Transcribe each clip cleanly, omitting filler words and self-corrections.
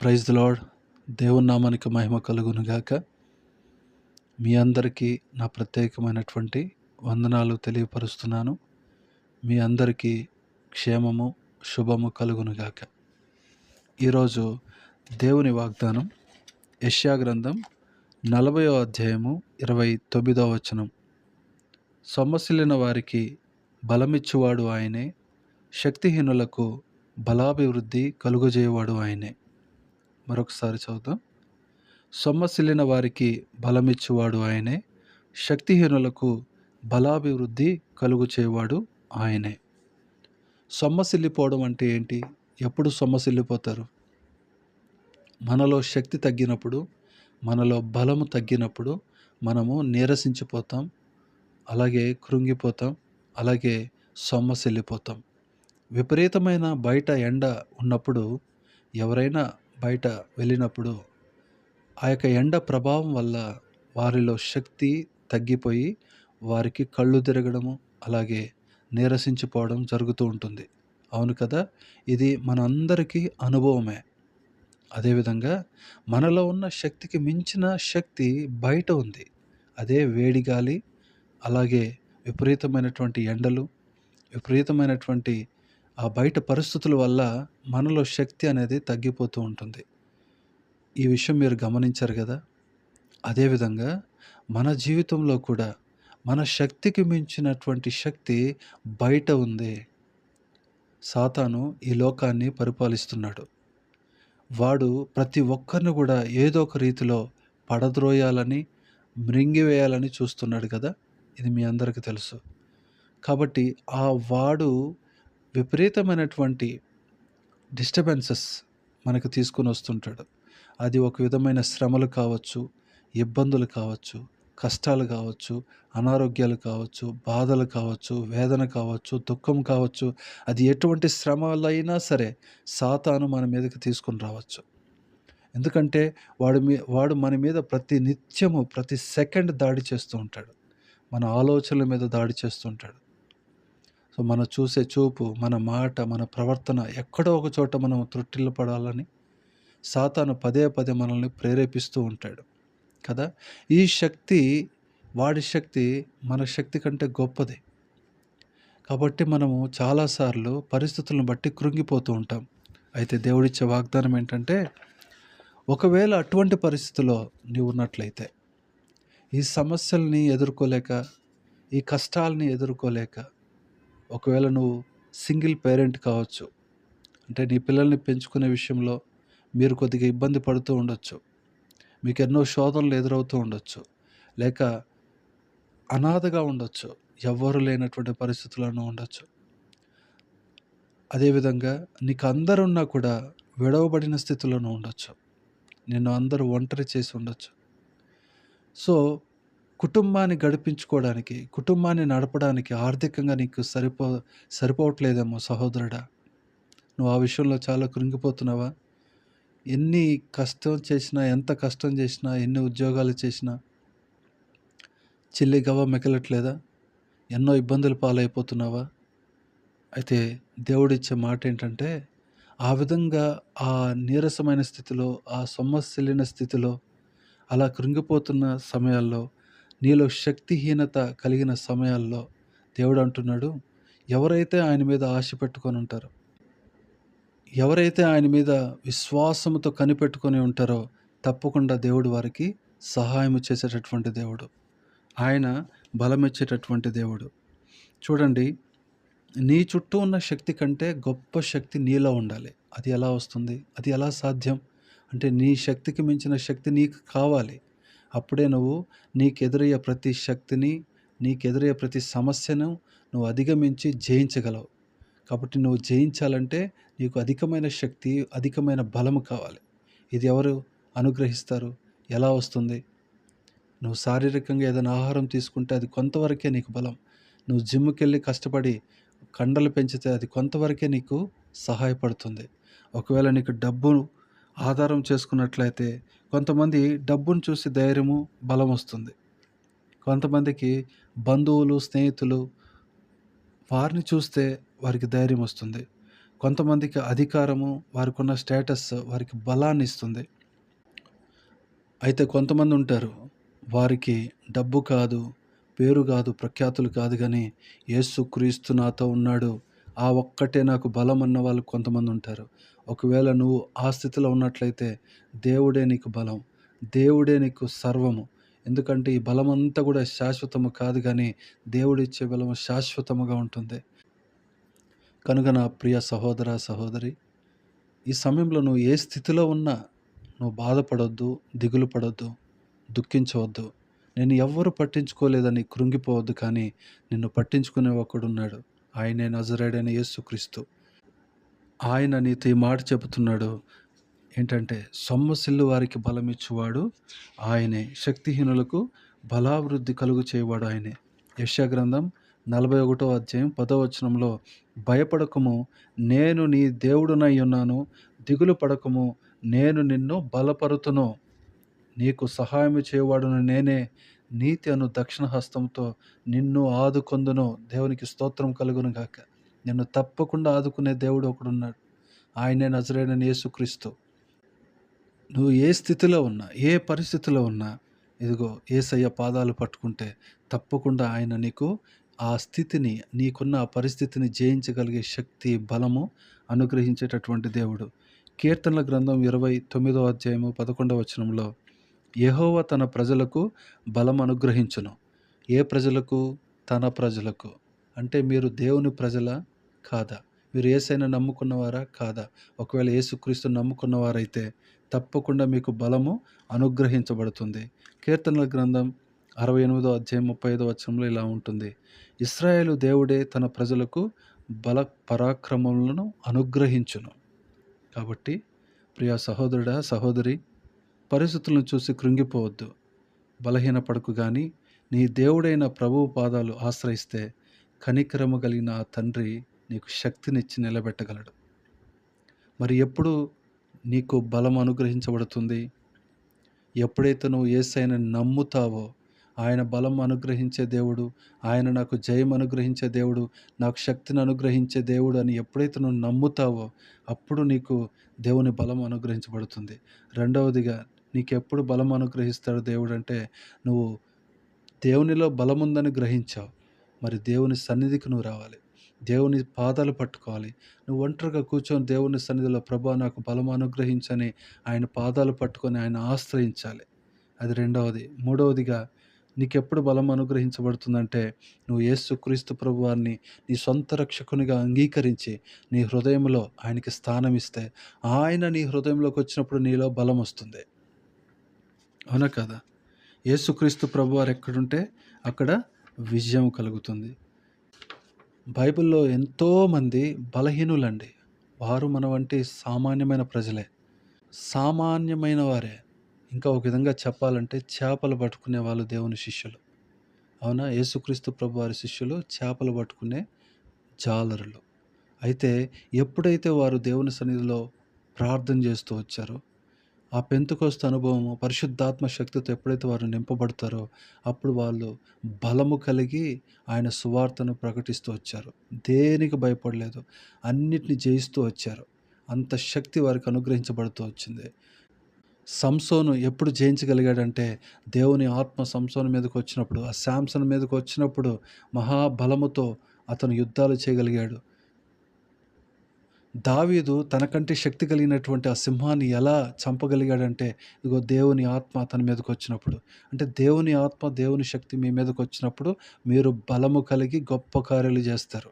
Praise the lord. దేవుని నామానికి మహిమ కలుగును గాక. మీ అందరికీ నా ప్రత్యేకమైనటువంటి వందనాలు తెలియపరుస్తున్నాను. మీ అందరికీ క్షేమము, శుభము కలుగును గాక. ఈరోజు దేవుని వాగ్దానం యెషయా గ్రంథం 40వ అధ్యాయము 29వ వచనం. సొమ్మసిల్లిన వారికి బలమిచ్చువాడు ఆయనే, శక్తిహీనులకు బలాభివృద్ధి కలుగజేయవాడు ఆయనే. మరొకసారి చదువుతాం. సొమ్మసిల్లిన వారికి బలమిచ్చువాడు ఆయనే, శక్తిహీనులకు బలాభివృద్ధి కలుగు చేయవాడు ఆయనే. సొమ్మసిల్లిపోవడం అంటే ఏంటి? ఎప్పుడు సొమ్మసిల్లిపోతారు? మనలో శక్తి తగ్గినప్పుడు, మనలో బలము తగ్గినప్పుడు మనము నీరసించిపోతాం, అలాగే కృంగిపోతాం, అలాగే సొమ్మసిల్లిపోతాం. విపరీతమైన బయట ఎండ ఉన్నప్పుడు, ఎవరైనా బయట వెళ్ళినప్పుడు ఆ యొక్క ఎండ ప్రభావం వల్ల వారిలో శక్తి తగ్గిపోయి వారికి కళ్ళు తిరగడము, అలాగే నీరసించిపోవడం జరుగుతూ ఉంటుంది. అవును కదా? ఇది మనందరికీ అనుభవమే. అదేవిధంగా మనలో ఉన్న శక్తికి మించిన శక్తి బయట ఉంది. అదే వేడి గాలి, అలాగే విపరీతమైనటువంటి ఎండలు, విపరీతమైనటువంటి ఆ బయట పరిస్థితుల వల్ల మనలో శక్తి అనేది తగ్గిపోతూ ఉంటుంది. ఈ విషయం మీరు గమనించారు కదా? అదేవిధంగా మన జీవితంలో కూడా మన శక్తికి మించినటువంటి శక్తి బయట ఉంది. సాతాను ఈ లోకాన్ని పరిపాలిస్తున్నాడు. వాడు ప్రతి ఒక్కరిని కూడా ఏదో ఒక రీతిలో పడద్రోయాలని, మృంగివేయాలని చూస్తున్నాడు కదా! ఇది మీ అందరికీ తెలుసు. కాబట్టి వాడు విపరీతమైనటువంటి డిస్టర్బెన్సెస్ మనకు తీసుకొని వస్తుంటాడు. అది ఒక విధమైన శ్రమలు కావచ్చు, ఇబ్బందులు కావచ్చు, కష్టాలు కావచ్చు, అనారోగ్యాలు కావచ్చు, బాధలు కావచ్చు, వేదన కావచ్చు, దుఃఖం కావచ్చు. అది ఎటువంటి శ్రమలైనా సరే సాతాను మన మీదకి తీసుకొని రావచ్చు. ఎందుకంటే వాడు మన మీద ప్రతి నిత్యము, ప్రతి సెకండ్ దాడి చేస్తూ ఉంటాడు. మన ఆలోచనల మీద దాడి చేస్తూ ఉంటాడు. సో మనం చూసే చూపు, మన మాట, మన ప్రవర్తన ఎక్కడో ఒక చోట మనం త్రుట్టిల్లపడాలని సాతాను పదే పదే మనల్ని ప్రేరేపిస్తూ ఉంటాడు కదా. ఈ శక్తి, వాడి శక్తి మన శక్తి కంటే గొప్పది. కాబట్టి మనము చాలాసార్లు పరిస్థితులను బట్టి కృంగిపోతూ ఉంటాం. అయితే దేవుడిచ్చే వాగ్దానం ఏంటంటే, ఒకవేళ అటువంటి పరిస్థితిలో నీవు ఉన్నట్లయితే, ఈ సమస్యల్ని ఎదుర్కోలేక, ఈ కష్టాలని ఎదుర్కోలేక, ఒకవేళ నువ్వు సింగిల్ పేరెంట్ కావచ్చు, అంటే నీ పిల్లల్ని పెంచుకునే విషయంలో మీరు కొద్దిగా ఇబ్బంది పడుతూ ఉండొచ్చు. మీకు ఎన్నో శోధనలు ఎదురవుతూ ఉండొచ్చు. లేక అనాథగా ఉండొచ్చు. ఎవ్వరు లేనటువంటి పరిస్థితుల్లోనూ ఉండొచ్చు. అదేవిధంగా నీకు అందరున్నా కూడా విడవబడిన స్థితిలోనూ ఉండొచ్చు. నిన్ను అందరూ ఒంటరి చేసి ఉండొచ్చు. సో కుటుంబాన్ని గడిపించుకోవడానికి, కుటుంబాన్ని నడపడానికి ఆర్థికంగా నీకు సరిపోవట్లేదేమో సహోదరుడా. నువ్వు ఆ విషయంలో చాలా కృంగిపోతున్నావా? ఎన్ని కష్టం చేసినా, ఎంత కష్టం చేసినా, ఎన్ని ఉద్యోగాలు చేసినా చిల్లి గవ్వ మిగలట్లేదా? ఎన్నో ఇబ్బందుల పాలైపోతున్నావా? అయితే దేవుడిచ్చే మాట ఏంటంటే, ఆ విధంగా ఆ నీరసమైన స్థితిలో, ఆ సొమ్మసిల్లిన స్థితిలో, అలా కృంగిపోతున్న సమయాల్లో, నీలో శక్తిహీనత కలిగిన సమయాల్లో దేవుడు అంటున్నాడు, ఎవరైతే ఆయన మీద ఆశ పెట్టుకొని ఉంటారో, ఎవరైతే ఆయన మీద విశ్వాసముతో కనిపెట్టుకొని ఉంటారో తప్పకుండా దేవుడు వారికి సహాయం చేసేటటువంటి దేవుడు. ఆయన బలమిచ్చేటటువంటి దేవుడు. చూడండి, నీ చుట్టూ ఉన్న శక్తి కంటే గొప్ప శక్తి నీలో ఉండాలి. అది ఎలా వస్తుంది? అది ఎలా సాధ్యం? అంటే నీ శక్తికి మించిన శక్తి నీకు కావాలి. అప్పుడే నువ్వు నీకెదురయ్యే ప్రతి శక్తిని, నీకెదురయ్యే ప్రతి సమస్యను నువ్వు అధిగమించి జయించగలవు. కాబట్టి నువ్వు జయించాలంటే నీకు అధికమైన శక్తి, అధికమైన బలము కావాలి. ఇది ఎవరు అనుగ్రహిస్తారు? ఎలా వస్తుంది? నువ్వు శారీరకంగా ఏదైనా ఆహారం తీసుకుంటే అది కొంతవరకే నీకు బలం. నువ్వు జిమ్‌కి వెళ్ళి కష్టపడి కండలు పెంచితే అది కొంతవరకే నీకు సహాయపడుతుంది. ఒకవేళ నీకు డబ్బు ఆధారం చేసుకున్నట్లయితే కొంతమంది డబ్బును చూసి ధైర్యము, బలం వస్తుంది. కొంతమందికి బంధువులు, స్నేహితులు వారిని చూస్తే వారికి ధైర్యం వస్తుంది. కొంతమందికి అధికారము, వారికున్న స్టేటస్ వారికి బలాన్ని ఇస్తుంది. అయితే కొంతమంది ఉంటారు. వారికి డబ్బు కాదు, పేరు కాదు, ప్రఖ్యాతులు కాదు గానీ, యేసుక్రీస్తు నాతో ఉన్నాడు. ఆ ఒక్కటే నాకు బలం అన్న వాళ్ళు కొంతమంది ఉంటారు. ఒకవేళ నువ్వు ఆ స్థితిలో ఉన్నట్లయితే దేవుడే నీకు బలం. దేవుడే నీకు సర్వము. ఎందుకంటే ఈ బలమంతా కూడా శాశ్వతము కాదు గానీ, దేవుడిచ్చే బలము శాశ్వతముగా ఉంటుంది. కనుక నా ప్రియ సహోదర, సహోదరి, ఈ సమయంలో నువ్వు ఏ స్థితిలో ఉన్నా నువ్వు బాధపడొద్దు, దిగులు పడొద్దు, దుఃఖించవద్దు. నిన్ను ఎవ్వరు పట్టించుకోలేదని కృంగిపోవద్దు, కానీ నిన్ను పట్టించుకునే ఒకడున్నాడు. ఆయనే నజరేయుడైన యేసుక్రీస్తు. ఆయన నీతో ఈ మాట చెబుతున్నాడు. ఏంటంటే, సొమ్మసిల్లు వారికి బలమిచ్చువాడు ఆయనే, శక్తిహీనులకు బలాభివృద్ధి కలుగు చేయవాడు ఆయనే. యెషయా గ్రంథం 41వ అధ్యాయం 10వ వచనంలో, భయపడకుము, నేను నీ దేవుడునై ఉన్నాను, దిగులు పడకుము, నేను నిన్ను బలపరుతును, నీకు సహాయము చేయవాడును నేనే, నీతి అను దక్షిణ హస్తంతో నిన్ను ఆదుకొందును. దేవునికి స్తోత్రం కలుగును గాక. నిన్ను తప్పకుండా ఆదుకునే దేవుడు ఒకడున్నాడు. ఆయనే నజరేయుడైన యేసుక్రీస్తు. నువ్వు ఏ స్థితిలో ఉన్నా, ఏ పరిస్థితిలో ఉన్నా, ఇదిగో యేసయ్య పాదాలు పట్టుకుంటే తప్పకుండా ఆయన నీకు ఆ స్థితిని, నీకున్న ఆ పరిస్థితిని జయించగలిగే శక్తి, బలము అనుగ్రహించేటటువంటి దేవుడు. కీర్తనల గ్రంథం 29వ అధ్యాయము 11వ వచనంలో, యెహోవా తన ప్రజలకు బలం అనుగ్రహించును. ఏ ప్రజలకు? తన ప్రజలకు. అంటే మీరు దేవుని ప్రజలా? కాదా? మీరు యేసయ్యను నమ్ముకున్నవారా? కాదా? ఒకవేళ యేసుక్రీస్తుని నమ్ముకున్నవారైతే తప్పకుండా మీకు బలము అనుగ్రహించబడుతుంది. కీర్తనల గ్రంథం 68వ అధ్యాయం 35వ వచనంలో ఇలా ఉంటుంది. ఇశ్రాయేలు దేవుడే తన ప్రజలకు బల పరాక్రమములను అనుగ్రహించును. కాబట్టి ప్రియ సహోదరుడా, సహోదరి, పరిస్థితులను చూసి కృంగిపోవద్దు, బలహీనపడకు గాని, నీ దేవుడైన ప్రభువు పాదాలు ఆశ్రయిస్తే కనికరము కలిగిన ఆ తండ్రి నీకు శక్తినిచ్చి నిలబెట్టగలడు. మరి ఎప్పుడు నీకు బలం అనుగ్రహించబడుతుంది? ఎప్పుడైతే నువ్వు యేసయ్యను నమ్ముతావో, ఆయన బలం అనుగ్రహించే దేవుడు, ఆయన నాకు జయం అనుగ్రహించే దేవుడు, నాకు శక్తిని అనుగ్రహించే దేవుడు అని ఎప్పుడైతే నువ్వు నమ్ముతావో, అప్పుడు నీకు దేవుని బలం అనుగ్రహించబడుతుంది. రెండవదిగా, నీకెప్పుడు బలం అనుగ్రహిస్తాడు దేవుడంటే, నువ్వు దేవునిలో బలముందని గ్రహించావు. మరి దేవుని సన్నిధికి నువ్వు రావాలి. దేవుని పాదాలు పట్టుకోవాలి. నువ్వు ఒంటరిగా కూర్చొని దేవుని సన్నిధిలో, ప్రభువా నాకు బలం అనుగ్రహించని ఆయన పాదాలు పట్టుకొని ఆయన ఆశ్రయించాలి. అది రెండవది. మూడవదిగా, నీకెప్పుడు బలం అనుగ్రహించబడుతుందంటే, నువ్వు యేసుక్రీస్తు ప్రభువారిని నీ సొంత రక్షకునిగా అంగీకరించి నీ హృదయంలో ఆయనకి స్థానం ఇస్తే, ఆయన నీ హృదయంలోకి వచ్చినప్పుడు నీలో బలం వస్తుంది. అవునా కదా? యేసుక్రీస్తు ప్రభువారు ఎక్కడుంటే అక్కడ విజయం కలుగుతుంది. బైబిల్‌లో ఎంతోమంది బలహీనులండి. వారు మన వంటి సామాన్యమైన ప్రజలే. సామాన్యమైన వారే. ఇంకా ఒక విధంగా చెప్పాలంటే చేపలు పట్టుకునే వాళ్ళు దేవుని శిష్యులు. అవునా? యేసుక్రీస్తు ప్రభువారి శిష్యులు చేపలు పట్టుకునే జాలరులు. అయితే ఎప్పుడైతే వారు దేవుని సన్నిధిలో ప్రార్థన చేస్తూ వచ్చారో, ఆ పెంతెకొస్తు అనుభవము పరిశుద్ధాత్మ శక్తితో ఎప్పుడైతే వారు నింపబడతారో, అప్పుడు వాళ్ళు బలము కలిగి ఆయన సువార్తను ప్రకటిస్తూ వచ్చారు. దేనికి భయపడలేదు. అన్నిటిని జయిస్తూ వచ్చారు. అంత శక్తి వారికి అనుగ్రహించబడుతూ వచ్చింది. సంసోను ఎప్పుడు జయించగలిగాడంటే, దేవుని ఆత్మ సంసోను మీదకి వచ్చినప్పుడు, ఆ శాంసన్ మీదకి వచ్చినప్పుడు మహాబలముతో అతను యుద్ధాలు చేయగలిగాడు. దావీదు తనకంటే శక్తి కలిగినటువంటి ఆ సింహాన్ని ఎలా చంపగలిగాడంటే, ఇదిగో దేవుని ఆత్మ అతని మీదకి వచ్చినప్పుడు. అంటే దేవుని ఆత్మ, దేవుని శక్తి మీ మీదకి వచ్చినప్పుడు మీరు బలము కలిగి గొప్ప కార్యాలు చేస్తారు.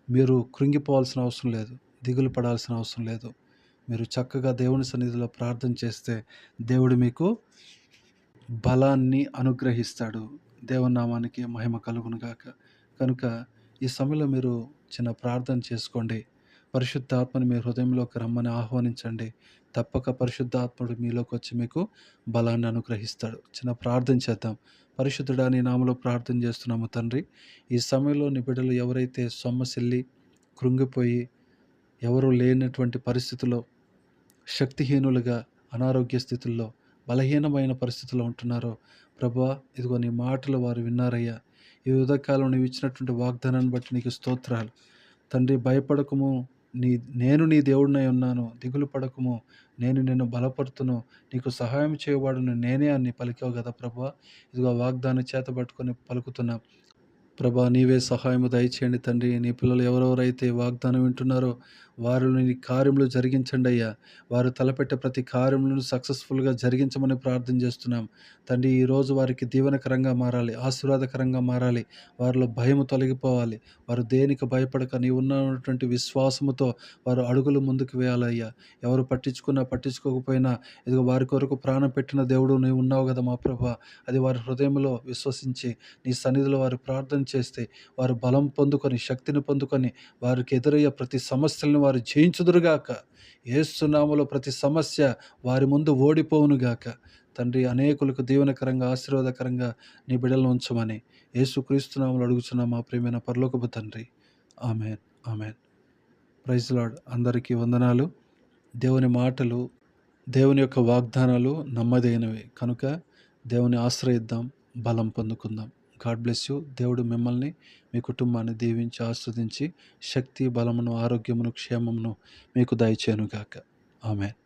మీరు కృంగిపోవాల్సిన అవసరం లేదు. దిగులు పడాల్సిన అవసరం లేదు. మీరు చక్కగా దేవుని సన్నిధిలో ప్రార్థన చేస్తే దేవుడు మీకు బలాన్ని అనుగ్రహిస్తాడు. దేవుని నామానికి మహిమ కలుగును గాక. కనుక ఈ సమయంలో మీరు చిన్న ప్రార్థన చేసుకోండి. పరిశుద్ధాత్మని మీ హృదయంలోకి రమ్మని ఆహ్వానించండి. తప్పక పరిశుద్ధాత్ముడు మీలోకి వచ్చి మీకు బలాన్ని అనుగ్రహిస్తాడు. చిన్న ప్రార్థన చేద్దాం. పరిశుద్ధుడా, నీ నామములో ప్రార్థన చేస్తున్నాము తండ్రి. ఈ సమయంలో నీ బిడ్డలు ఎవరైతే సొమ్మసిల్లి, కృంగిపోయి, ఎవరు లేనటువంటి పరిస్థితిలో, శక్తిహీనులుగా, అనారోగ్య స్థితుల్లో, బలహీనమైన పరిస్థితుల్లో ఉంటున్నారో, ప్రభువా ఇదిగో నీ మాటలు వారు విన్నారయ్యా. ఈ ఉదయకాలం నీవు ఇచ్చినటువంటి వాగ్దానాన్ని బట్టి నీకు స్తోత్రాలు. తండ్రి, భయపడకము, నీ నేను నీ దేవుడినై ఉన్నాను. దిగులు పడకుము. నేను నిన్ను బలపరుతును. నీకు సహాయం చేయవాడును నేనే అని పలికావు గదా ప్రభువా! ఇదిగో వాగ్దానం చేతబట్టుకొని పలుకుతున్నా. ప్రభా నీవే సహాయము దయచేయండి తండ్రి. నీ పిల్లలు ఎవరెవరైతే వాగ్దానం వింటున్నారో వారిని నీ కార్యములు జరిగించండి అయ్యా. వారు తలపెట్టే ప్రతి కార్యములను సక్సెస్ఫుల్గా జరిగించమని ప్రార్థన చేస్తున్నాం తండ్రి. ఈరోజు వారికి దీవెనకరంగా మారాలి, ఆశీర్వాదకరంగా మారాలి. వారిలో భయము తొలగిపోవాలి. వారు దేనికి భయపడక నీ ఉన్నటువంటి విశ్వాసముతో వారు అడుగులు ముందుకు వేయాలయ్యా. ఎవరు పట్టించుకున్నా పట్టించుకోకపోయినా ఇదిగో వారి కొరకు ప్రాణం పెట్టిన దేవుడు నీవు ఉన్నావు కదా మా ప్రభా. అది వారి హృదయంలో విశ్వసించి నీ సన్నిధిలో వారు ప్రార్థన చేస్తే వారు బలం పొందుకొని శక్తిని పొందుకొని వారికి ఎదురయ్యే ప్రతి సమస్యలను వారు జయించుదురుగాక. యేసు నామములో ప్రతి సమస్య వారి ముందు ఓడిపోవునుగాక. తండ్రి అనేకులకు దీవెనకరంగా ఆశీర్వాదకరంగా నీ బిడ్డలను ఉంచమని యేసుక్రీస్తు నామములో అడుగుచున్నాం మా ప్రియమైన పరలోకపు తండ్రి. Amen, amen. Praise Lord. అందరికీ వందనాలు. దేవుని మాటలు, దేవుని యొక్క వాగ్దానాలు నమ్మదగినవి కనుక దేవుని ఆశ్రయిద్దాం, బలం పొందుకుందాం. God bless you. దేవుడు మిమ్మల్ని, మీ కుటుంబాన్ని దీవించి ఆస్వాదించి శక్తి, బలమును, ఆరోగ్యమును, క్షేమమును మీకు దయచేయునుగాక. ఆమేన్.